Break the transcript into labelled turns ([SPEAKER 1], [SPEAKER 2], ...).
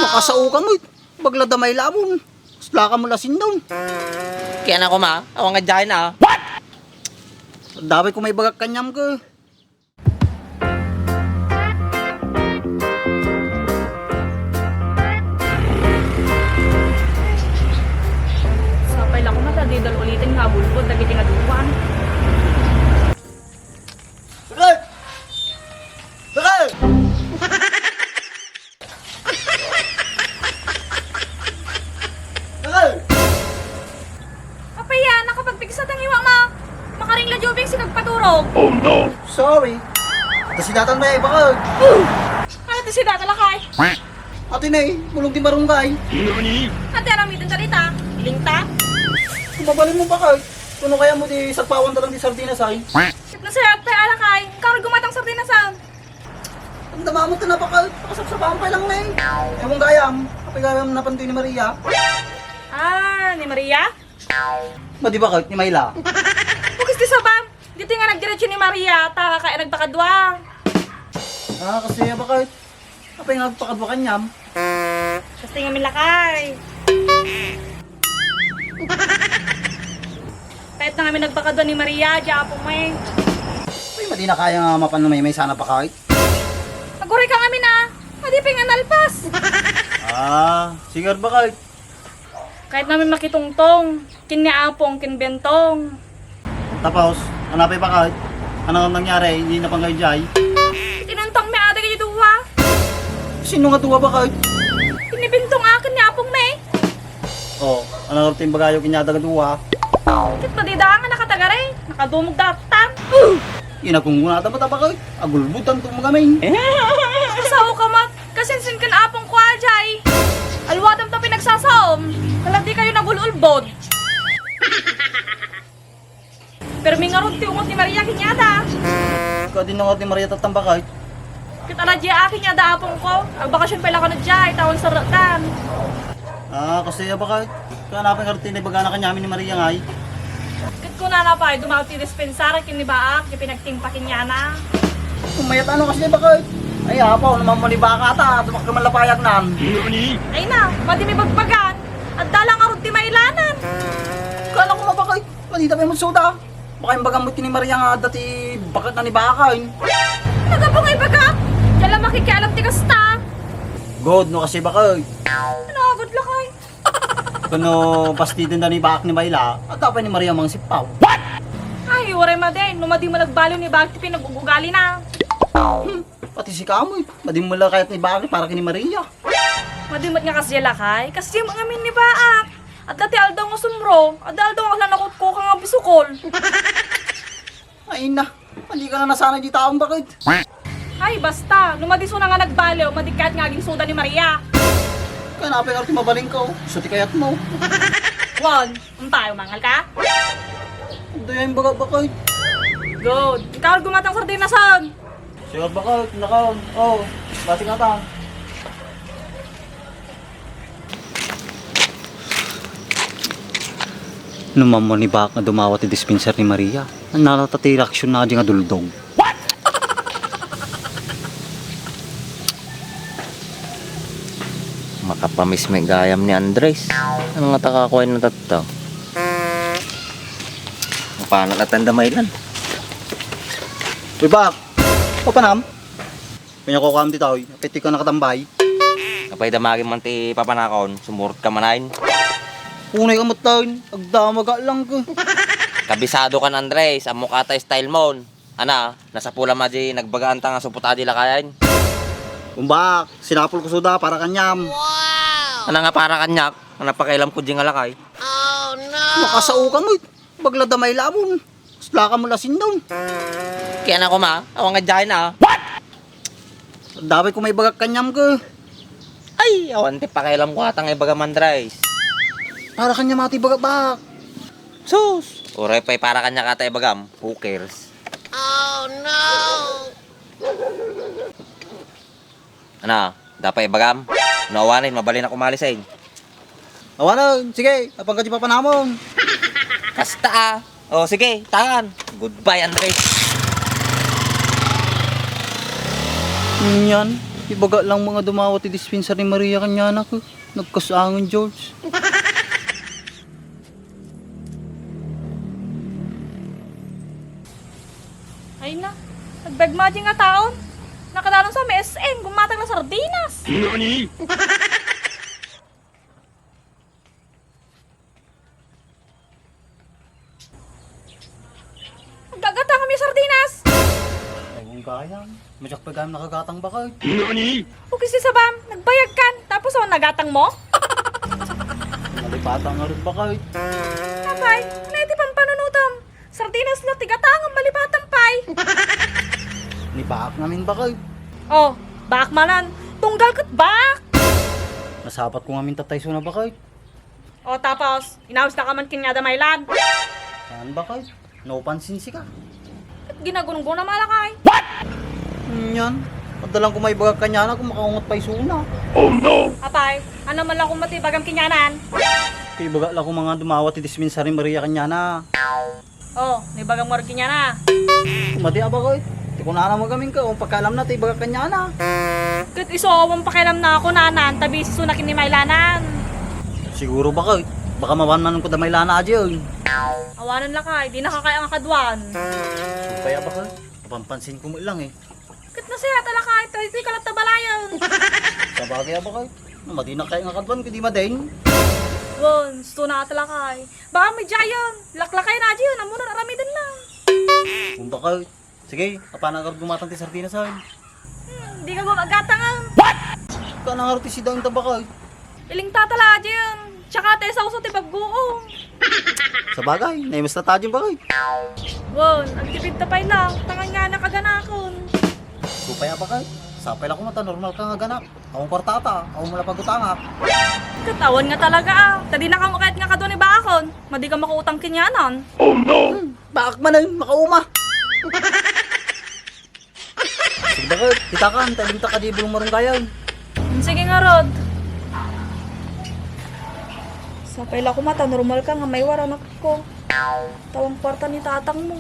[SPEAKER 1] Makasaukan mo. Bagla damay labon. Sla ka mo lasin daw.
[SPEAKER 2] Kaya na ko ma, awang adyahin na.
[SPEAKER 1] Dapat ko may bagak kanyam ka.
[SPEAKER 3] Sapay lang ko matadidal ulitin nga bulbod, dagiti nga duwan.
[SPEAKER 1] Bakit? Bakit? Bakit?
[SPEAKER 3] Apay yan, nakapagpigsa tang iwa ma. Makaring la jubing si kagpaturog.
[SPEAKER 1] Sorry. Kasi datan may bakit?
[SPEAKER 3] Ano ti si data lakay?
[SPEAKER 1] Ate na bulong di marunggay.
[SPEAKER 3] Ate aramitin talita. Ilingta.
[SPEAKER 1] Kumabalin mo bakit? Kuno kaya mo di sagpawan talang di sardinas ay?
[SPEAKER 3] Nasayag tayo alakay. Karag gumatang sardinasan.
[SPEAKER 1] Ang dama mo na bakit? Pakasapsapahan pa lang na eh. Ewan gayam. Kapag gayam napantoy ni Maria.
[SPEAKER 3] Ah, ni Maria?
[SPEAKER 1] Ba di bakit? Ni Mayla.
[SPEAKER 3] Bukis ti sabam. Dito nga nagdiretso ni Maria. Taka kaya nagpakadwa.
[SPEAKER 1] Ah, kasi bakit? Kapag nga nagpakadwa kanyam.
[SPEAKER 3] Kasi nga milakay. Kahit na kami nagpakadwa ni Maria, diya po may.
[SPEAKER 1] Uy, madi na kaya nga mapanumay sana pa kahit.
[SPEAKER 3] Naguray ka kami na. Madiping nga nalpas.
[SPEAKER 1] Ah, sigar bakit?
[SPEAKER 3] Kahit namin makitungtong. Kiniapong, kinbentong.
[SPEAKER 1] Tapos, hanapay pa kahit. Ano ang nangyari? Hindi na panggay jay.
[SPEAKER 3] Tinuntong may ate kayo duwa.
[SPEAKER 1] Sino nga tuwa bakit?
[SPEAKER 3] Kinibintong akin ni Apong May.
[SPEAKER 1] Oh, ano nga yung bagayo kinyadaga tuwa?
[SPEAKER 3] Kit madidaan nga nakatagare. Nakadumog datang.
[SPEAKER 1] Inakungunata ba bakit? Agulbutan itong mga main.
[SPEAKER 3] Kasaw ka mat. Kasinsin ka na Apong kwa jay. Alwadam ta pinagsasaom. Kala di kayo nagululbod. Pero may nga ron ti ungot ni Maria kinyada.
[SPEAKER 1] Ikaw din nga ni Maria tatambakay.
[SPEAKER 3] Kita na diya akin yada Apong ko. Agbakasyon pala ka na jay. Tawon sa ratan.
[SPEAKER 1] Ah, kasi bakit? Kaya hanapin ka rin baga na kanyamin ni Maria ngay.
[SPEAKER 3] Kit ko na napay. Dumawag ti dispensara kinibaak. Kipinagtimpakin niya na.
[SPEAKER 1] Umayat ano kasi bakit? Ay hapaw, naman mo ni baka ta. Tumak ka malapayag nan.
[SPEAKER 3] Ay na. Madi may bagbagan. At dalang nga ron ti mailanan.
[SPEAKER 1] Kala ko mabakay. Panita pa yung soda. Baka yung bagamot ni Maria nga dati bakit na ni bakay.
[SPEAKER 3] Nagabungay baga. Diyan lang makikialam ti kasta.
[SPEAKER 1] God no kasi bakay.
[SPEAKER 3] Nagod lakay.
[SPEAKER 1] Kano pastitin na ni bakak ni Mayla. At tapay ni Maria mang sipaw.
[SPEAKER 3] Ay, uray ma din. Numadi mo nagbalo ni Bagti pinag-ugali na.
[SPEAKER 1] Pati si Kamoy. Madim mo lang kahit ni bakak para kini Maria.
[SPEAKER 3] Madimot nga kasi lakay. Kasi yung mga min ni Baak. At dati aldaw nga sumro. At aldaw nga nakot ko ka nga bisukol.
[SPEAKER 1] Ay na. Hindi ka na nasanay di taong bakit.
[SPEAKER 3] Ay, basta. Numadiso na nga nagbalo. Madikkat nga aging suda ni Maria.
[SPEAKER 1] Kaya napay nga rin mabaling ko. Suti kayat mo.
[SPEAKER 3] Wan, tayo mangal ka?
[SPEAKER 1] Hindi yung baga bakit.
[SPEAKER 3] Good. Ikaw gumatang sardinasan.
[SPEAKER 1] Siya bakit. Nakaon. Oh. Bati nga ta. Naman mo ni Bak na dumawat ni dispenser ni Maria. Ang nalatati reaksyon na di nga duldog.
[SPEAKER 2] Makapamis may gayam ni Andres. Ano nga takakuha na tato? Paano natin damaylan?
[SPEAKER 1] Uy Bak. Papanam. Kanya ko kam dito. Piti ka nakatambay.
[SPEAKER 2] Kapay damagin man ti papanakon, sumurot ka manayin.
[SPEAKER 1] Unay ka matawin. Agdamaga lang ko.
[SPEAKER 2] Kabisado ka na Andres, ang mukha tayo style mo. Ana, nasa pula maji, nagbagaan ta nga suputa di lakayan.
[SPEAKER 1] Umbak. Sinapol ko suda para kanyam.
[SPEAKER 2] Ana nga para kanyak, ang napakailam ko di nga lakay.
[SPEAKER 1] Makasaukan mo. Bagla damay labon. Sla ka mo lasin daw.
[SPEAKER 2] Kaya na ko ma, awang adyahin na.
[SPEAKER 1] Dapat ko may bagak kanyam ko.
[SPEAKER 2] Ay, awan ti pakailam ko atang ibaga Andres.
[SPEAKER 1] Para kanya mati bagak bak.
[SPEAKER 2] Sus! Uray pa'y para kanya kata ibagam. Who cares? Oh no! Ano? Dapat ibagam? Nawanin, mabalin ako malisin.
[SPEAKER 1] Awanan, sige. Apang ka di pa panamon.
[SPEAKER 2] Kasta ah! O sige, tangan! Goodbye Andres!
[SPEAKER 1] Yan. Ibaga lang mga dumawat ti dispenser ni Maria kanyana ko. Nagkasangon, George.
[SPEAKER 3] Ay na, nagbagmading nga taon. Nakadalang sa MSN, gumatag ng sardinas. Nagdagatang kami sardinas.
[SPEAKER 1] Ay, kung kaya. Madyak pa gayam nakagatang bakay.
[SPEAKER 3] Huwag si Sabam, nagbayag kan. Tapos nagatang mo?
[SPEAKER 1] Malipatang nga rin bakay.
[SPEAKER 3] Abay, naiti pang panunutom. Sardinas na tigatang ang malipatan pay.
[SPEAKER 1] Nibaak namin bakay.
[SPEAKER 3] Oh, bak manan. Tunggal kat bak.
[SPEAKER 1] Nasapat ko ngamin tatay na bakay.
[SPEAKER 3] O tapos, inawis na ka man kinyada maylan.
[SPEAKER 1] Saan bakay? Naupansin si ka.
[SPEAKER 3] At ginagunong na malakay.
[SPEAKER 1] Yan. Madalang ko may bagag kanyana kung makaungot pa isuna.
[SPEAKER 3] Apay, ano man lang kung matibagang kinyanan.
[SPEAKER 1] Kaya baga lang ko mga dumawat ti dispenser ni Maria kanyana.
[SPEAKER 3] Oh, nibagang mo rin kinyana.
[SPEAKER 1] Kumadi abakay. Di ko na alam magamin ka. Kung pagkalam na ti bagag kanyana.
[SPEAKER 3] Kat isowang pakiram na ako nanan, tabi si sunakin ni maylanan.
[SPEAKER 1] Siguro bakay. Baka mawanman ko damay lana aja yun.
[SPEAKER 3] Awanan lakay, di nakakaya ang kadwan.
[SPEAKER 1] Kaya bakay. Napampansin ko mo lang eh.
[SPEAKER 3] Kat nasaya talakay, tayo di kalat tabalayan.
[SPEAKER 1] Sabagay abakay. Madi na kaya nga kadwan kundi madeng.
[SPEAKER 3] Won, sto na talakay. Baka may jayon, laklakay na aja yun, amunan aramidan lang.
[SPEAKER 1] Kung bakay. Sige, kapanagar gumatang ti sardinas ay.
[SPEAKER 3] Di ka gumagatangan.
[SPEAKER 1] Kanangar ti si daing tabakay.
[SPEAKER 3] Iling tatala aja yun. Tsaka tayo sa uso ti bagbuong.
[SPEAKER 1] Sabagay, naimas na tajin bakay.
[SPEAKER 3] Won, ang tipid tapay lang, tangan nga nakaganakon.
[SPEAKER 1] Supay abakay. Sapay lang ko mata, normal ka nga ganak. Akong kwartata, akong mula pagutangak.
[SPEAKER 3] Katawan nga talaga ah. Tadi na ka makait nga kadwa ni bakon. Madi ka makuutang kinyanan.
[SPEAKER 1] Bakak man ay, makauma. Sige bakay, kita ka, taling takadibong marong kayan.
[SPEAKER 3] Sige nga Rod. Sapay lang ko mata, normal ka nga may wara na ko. Tawang kwarta ni tatang mo.